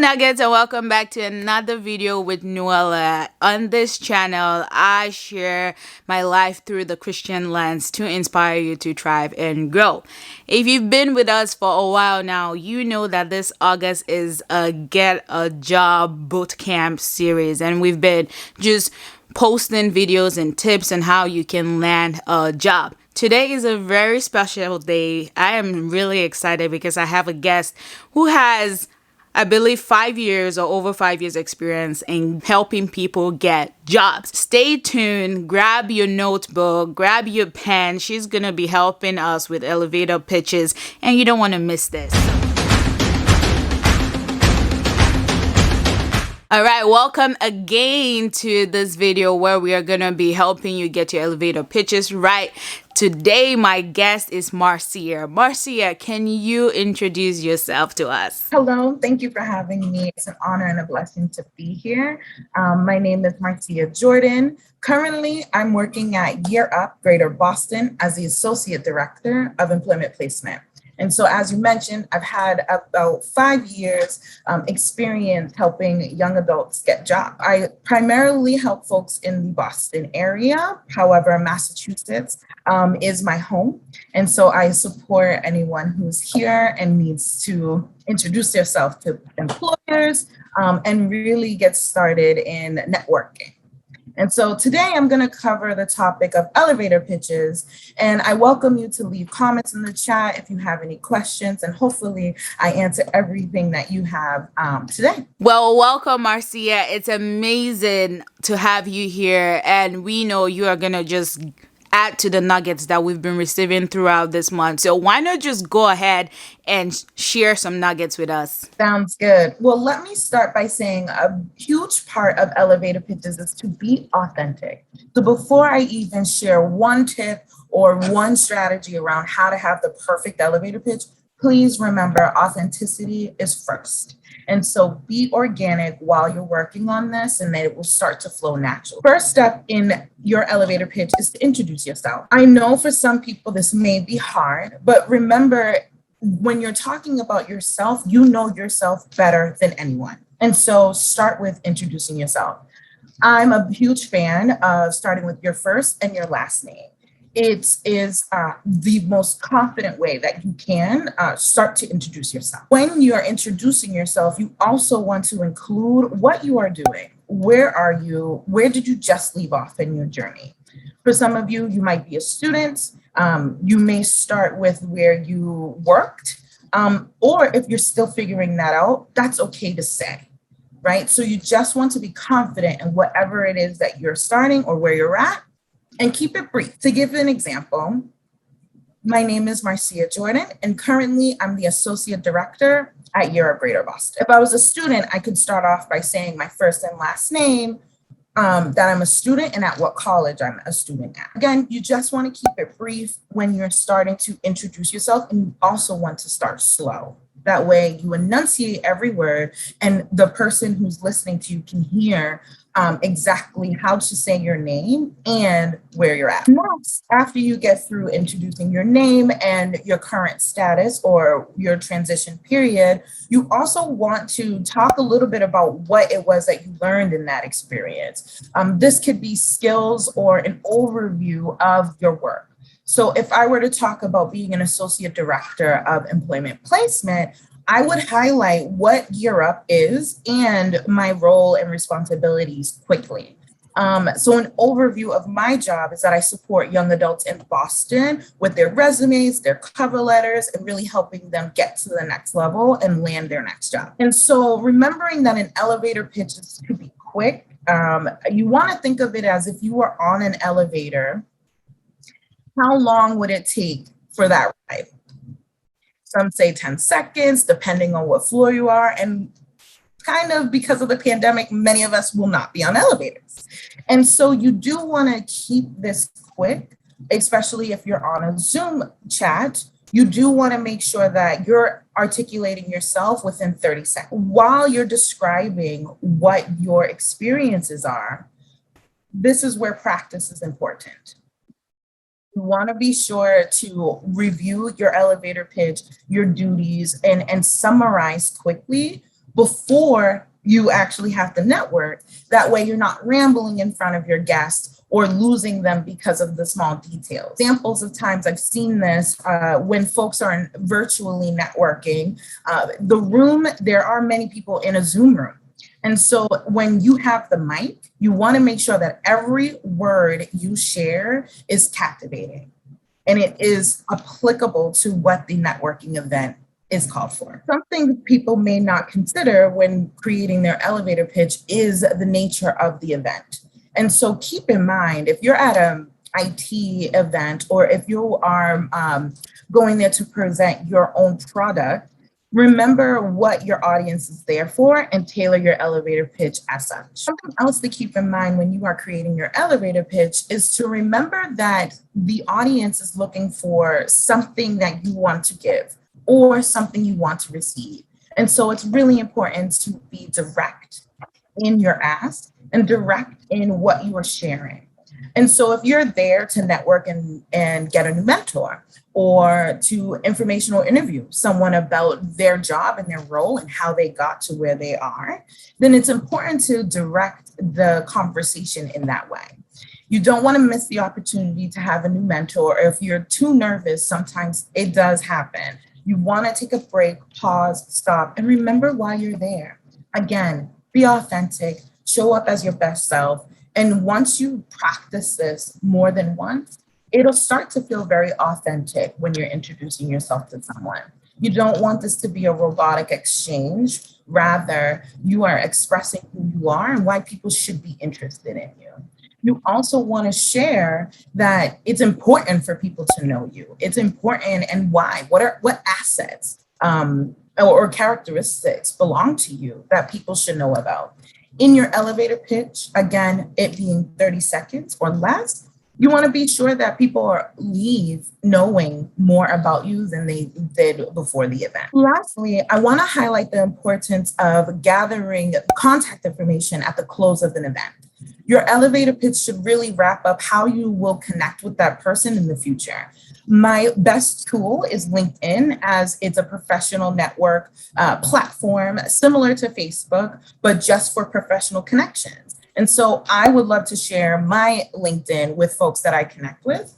Nuggets, and welcome back to another video with Nuella. On this channel, I share my life through the Christian lens to inspire you to thrive and grow. If you've been with us for a while now, you know that this August is a Get a Job Bootcamp series, and we've been just posting videos and tips on how you can land a job. Today is a very special day. I am really excited because I have a guest who has, I believe, 5 years or over 5 years experience in helping people get jobs. Stay tuned, grab your notebook, grab your pen. She's gonna be helping us with elevator pitches, and you don't wanna miss this. All right, welcome again to this video where we are gonna be helping you get your elevator pitches right. Today, my guest is Marcia. Marcia, can you introduce yourself to us? Hello, thank you for having me. It's an honor and a blessing to be here. My name is Marcia Jordan. Currently, I'm working at Year Up Greater Boston as the Associate Director of Employment Placement. And so, as you mentioned, I've had about 5 years experience helping young adults get jobs. I primarily help folks in the Boston area. However, Massachusetts is my home. And so I support anyone who's here and needs to introduce yourself to employers and really get started in networking. And so today I'm going to cover the topic of elevator pitches, and I welcome you to leave comments in the chat if you have any questions, and hopefully I answer everything that you have today. Well, welcome, Marcia. It's amazing to have you here, and we know you are going to just add to the nuggets that we've been receiving throughout this month. So why not just go ahead and share some nuggets with us? Sounds good. Well, let me start by saying a huge part of elevator pitches is to be authentic. So before I even share one tip or one strategy around how to have the perfect elevator pitch, please remember authenticity is first. And so be organic while you're working on this, and then it will start to flow naturally. First step in your elevator pitch is to introduce yourself. I know for some people this may be hard, but remember, when you're talking about yourself, you know yourself better than anyone. And so start with introducing yourself. I'm a huge fan of starting with your first and your last name. It is the most confident way that you can start to introduce yourself. When you're introducing yourself, you also want to include what you are doing. Where are you? Where did you just leave off in your journey? For some of you, you might be a student. You may start with where you worked, or if you're still figuring that out, that's okay to say, right? So you just want to be confident in whatever it is that you're starting or where you're at, and keep it brief. To give an example, my name is Marcia Jordan, and currently I'm the Associate Director at Year Up Greater Boston. If I was a student, I could start off by saying my first and last name, that I'm a student, and at what college I'm a student at. Again, you just want to keep it brief when you're starting to introduce yourself, and you also want to start slow. That way you enunciate every word, and the person who's listening to you can hear exactly how to say your name and where you're at. Next, after you get through introducing your name and your current status or your transition period, you also want to talk a little bit about what it was that you learned in that experience. This could be skills or an overview of your work. So if I were to talk about being an associate director of employment placement, I would highlight what Year Up is and my role and responsibilities quickly. So an overview of my job is that I support young adults in Boston with their resumes, their cover letters, and really helping them get to the next level and land their next job. And so remembering that an elevator pitch is to be quick, you want to think of it as if you were on an elevator, how long would it take for that ride? Some say 10 seconds, depending on what floor you are. And kind of because of the pandemic, many of us will not be on elevators. And so you do want to keep this quick, especially if you're on a Zoom chat. You do want to make sure that you're articulating yourself within 30 seconds. While you're describing what your experiences are, this is where practice is important. You want to be sure to review your elevator pitch, your duties, and summarize quickly before you actually have to network. That way you're not rambling in front of your guests or losing them because of the small details. Examples of times I've seen this when folks are virtually networking. There are many people in a Zoom room. And so when you have the mic, you want to make sure that every word you share is captivating and it is applicable to what the networking event is called for. Something people may not consider when creating their elevator pitch is the nature of the event. And so keep in mind, if you're at an IT event or if you are going there to present your own product, remember what your audience is there for and tailor your elevator pitch as such. Something else to keep in mind when you are creating your elevator pitch is to remember that the audience is looking for something that you want to give or something you want to receive. And so it's really important to be direct in your ask and direct in what you are sharing. And so if you're there to network and get a new mentor or to informational interview someone about their job and their role and how they got to where they are, then it's important to direct the conversation in that way. You don't want to miss the opportunity to have a new mentor. If you're too nervous, sometimes it does happen. You want to take a break, pause, stop, and remember why you're there. Again, be authentic, show up as your best self. And once you practice this more than once, it'll start to feel very authentic when you're introducing yourself to someone. You don't want this to be a robotic exchange. Rather, you are expressing who you are and why people should be interested in you. You also want to share that it's important for people to know you. It's important and why. What assets or characteristics belong to you that people should know about? In your elevator pitch, again, it being 30 seconds or less, you want to be sure that people leave knowing more about you than they did before the event. Lastly, I want to highlight the importance of gathering contact information at the close of an event. Your elevator pitch should really wrap up how you will connect with that person in the future. My best tool is LinkedIn, as it's a professional network platform similar to Facebook, but just for professional connections. And so I would love to share my LinkedIn with folks that I connect with.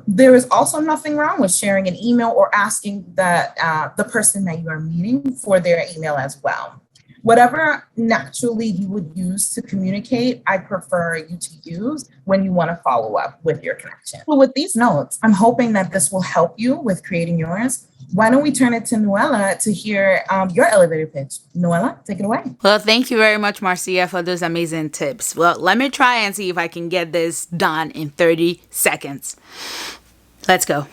There is also nothing wrong with sharing an email or asking the person that you are meeting for their email as well. Whatever naturally you would use to communicate, I prefer you to use when you want to follow up with your connection. So with these notes, I'm hoping that this will help you with creating yours. Why don't we turn it to Nuella to hear your elevator pitch? Nuella, take it away. Well, thank you very much, Marcia, for those amazing tips. Well, let me try and see if I can get this done in 30 seconds. Let's go.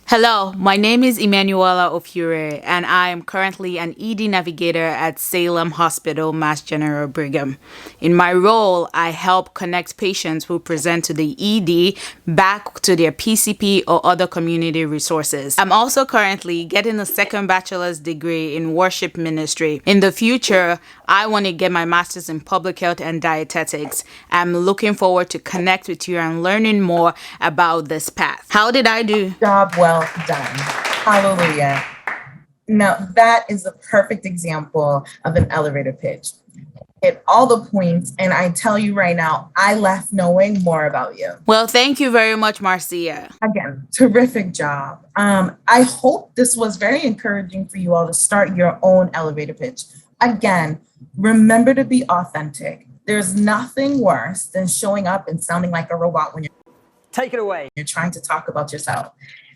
Hello, my name is Emanuela Ofure, and I am currently an ED navigator at Salem Hospital, Mass General Brigham. In my role, I help connect patients who present to the ED back to their PCP or other community resources. I'm also currently getting a second bachelor's degree in worship ministry. In the future, I want to get my master's in public health and dietetics. I'm looking forward to connect with you and learning more about this path. How did I do? Job well done. Hallelujah. Now, that is a perfect example of an elevator pitch. Hit all the points, and I tell you right now, I left knowing more about you. Well, thank you very much, Marcia. Again, terrific job. I hope this was very encouraging for you all to start your own elevator pitch. Again, remember to be authentic. There's nothing worse than showing up and sounding like a robot when you're trying to talk about yourself.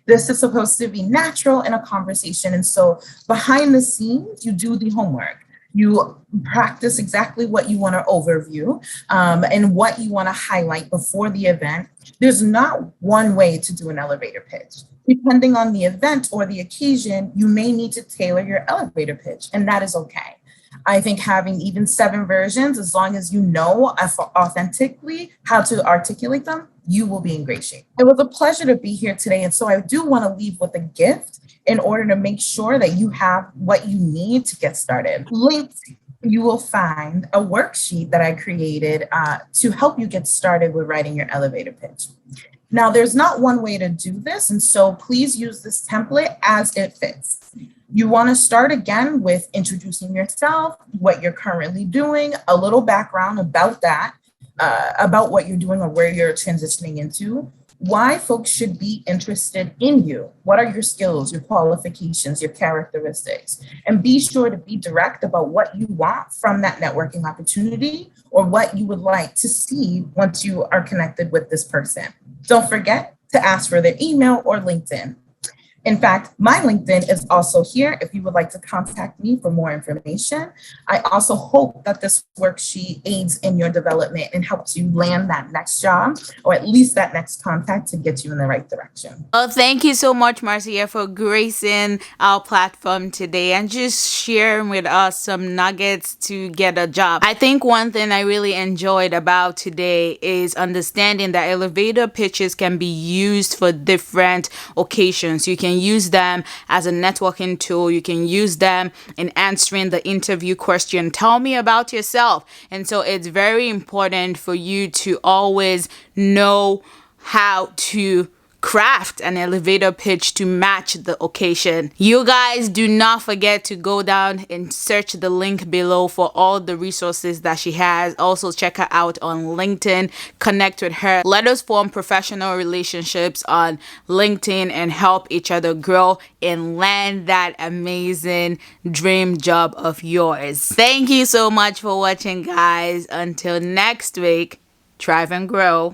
This is supposed to be natural in a conversation. And so behind the scenes, you do the homework. You practice exactly what you want to overview and what you want to highlight before the event. There's not one way to do an elevator pitch. Depending on the event or the occasion, you may need to tailor your elevator pitch, and that is okay. I think having even 7 versions, as long as you know authentically how to articulate them, you will be in great shape. It was a pleasure to be here today. And so I do want to leave with a gift in order to make sure that you have what you need to get started. Linked, you will find a worksheet that I created to help you get started with writing your elevator pitch. Now, there's not one way to do this, and so please use this template as it fits. You want to start again with introducing yourself, what you're currently doing, a little background about that, about what you're doing or where you're transitioning into, why folks should be interested in you. What are your skills, your qualifications, your characteristics? And be sure to be direct about what you want from that networking opportunity or what you would like to see once you are connected with this person. Don't forget to ask for their email or LinkedIn. In fact, my LinkedIn is also here if you would like to contact me for more information. I also hope that this worksheet aids in your development and helps you land that next job or at least that next contact to get you in the right direction. Well, thank you so much, Marcia, for gracing our platform today and just sharing with us some nuggets to get a job. I think one thing I really enjoyed about today is understanding that elevator pitches can be used for different occasions. You can use them as a networking tool. You can use them in answering the interview question, tell me about yourself. And so it's very important for you to always know how to craft an elevator pitch to match the occasion. You guys do not forget to go down and search the link below for all the resources that she has. Also check her out on LinkedIn, connect with her. Let us form professional relationships on LinkedIn and help each other grow and land that amazing dream job of yours. Thank you so much for watching, guys. Until next week, thrive and grow.